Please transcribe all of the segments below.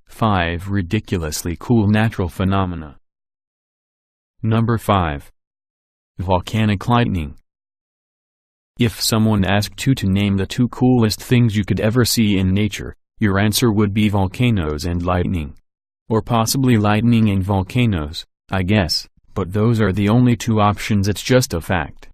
Five ridiculously cool natural phenomena. Number 5. Volcanic lightning. If someone asked you to name the 2 coolest things you could ever see in nature, your answer would be volcanoes and lightning. Or possibly lightning and volcanoes, I guess, but those are the only 2 options. It's just a fact.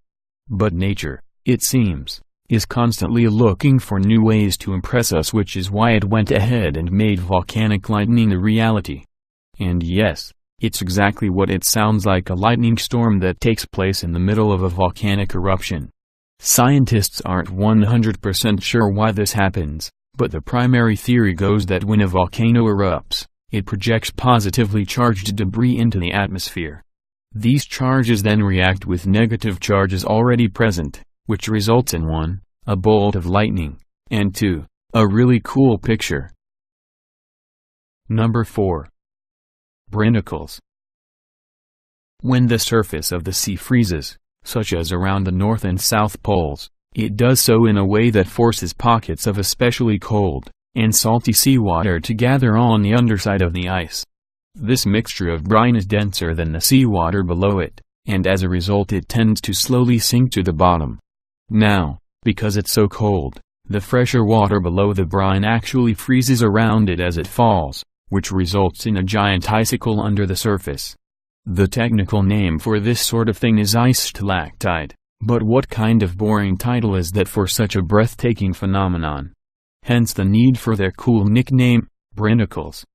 But nature, it seems, is constantly looking for new ways to impress us, which is why it went ahead and made volcanic lightning a reality. And yes, it's exactly what it sounds like, a lightning storm that takes place in the middle of a volcanic eruption. Scientists aren't 100% sure why this happens, but the primary theory goes that when a volcano erupts, it projects positively charged debris into the atmosphere. These charges then react with negative charges already present, which results in 1, a bolt of lightning, and 2, a really cool picture. Number 4. Brinicles. When the surface of the sea freezes, such as around the North and South Poles, it does so in a way that forces pockets of especially cold and salty seawater to gather on the underside of the ice. This mixture of brine is denser than the seawater below it, and as a result it tends to slowly sink to the bottom. Now, because it's so cold, the fresher water below the brine actually freezes around it as it falls, which results in a giant icicle under the surface. The technical name for this sort of thing is ice stalactite, but what kind of boring title is that for such a breathtaking phenomenon? Hence the need for their cool nickname, Brinicles.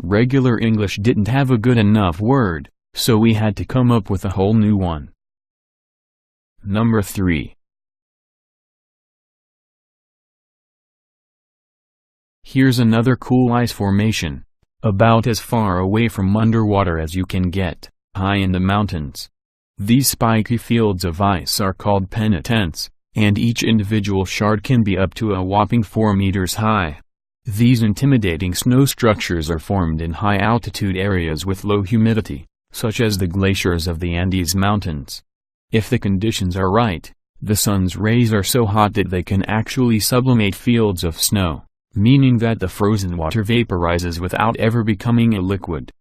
Regular English didn't have a good enough word, so we had to come up with a whole new one. Number 3. Here's another cool ice formation, about as far away from underwater as you can get, high in the mountains. These spiky fields of ice are called penitents, and each individual shard can be up to a whopping 4 meters high. These intimidating snow structures are formed in high-altitude areas with low humidity, such as the glaciers of the Andes Mountains. If the conditions are right, the sun's rays are so hot that they can actually sublimate fields of snow, meaning that the frozen water vaporizes without ever becoming a liquid.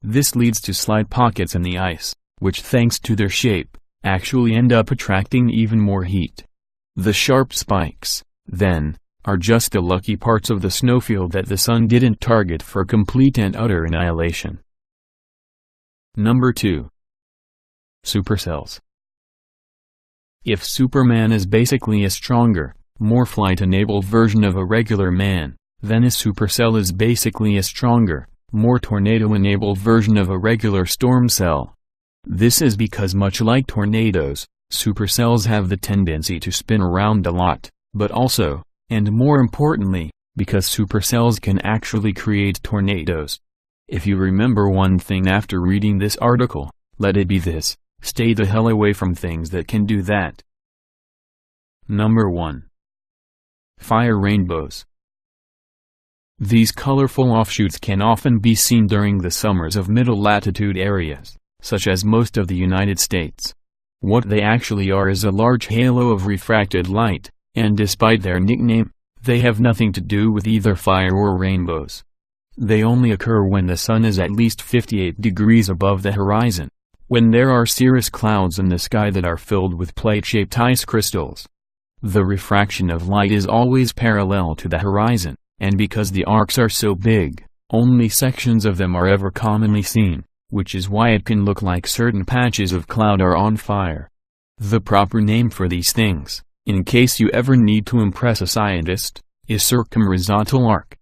This leads to slight pockets in the ice, which thanks to their shape, actually end up attracting even more heat. The sharp spikes, then, are just the lucky parts of the snowfield that the sun didn't target for complete and utter annihilation. Number 2. Supercells. If Superman is basically a stronger, more flight-enabled version of a regular man, then a supercell is basically a stronger, more tornado-enabled version of a regular storm cell. This is because much like tornadoes, supercells have the tendency to spin around a lot, but also, and more importantly, because supercells can actually create tornadoes. If you remember one thing after reading this article, let it be this: stay the hell away from things that can do that. Number 1. Fire rainbows. These colorful offshoots can often be seen during the summers of middle-latitude areas, such as most of the United States. What they actually are is a large halo of refracted light, and despite their nickname, they have nothing to do with either fire or rainbows. They only occur when the sun is at least 58 degrees above the horizon, when there are cirrus clouds in the sky that are filled with plate-shaped ice crystals. The refraction of light is always parallel to the horizon, and because the arcs are so big, only sections of them are ever commonly seen, which is why it can look like certain patches of cloud are on fire. The proper name for these things, in case you ever need to impress a scientist, is circumhorizontal arc.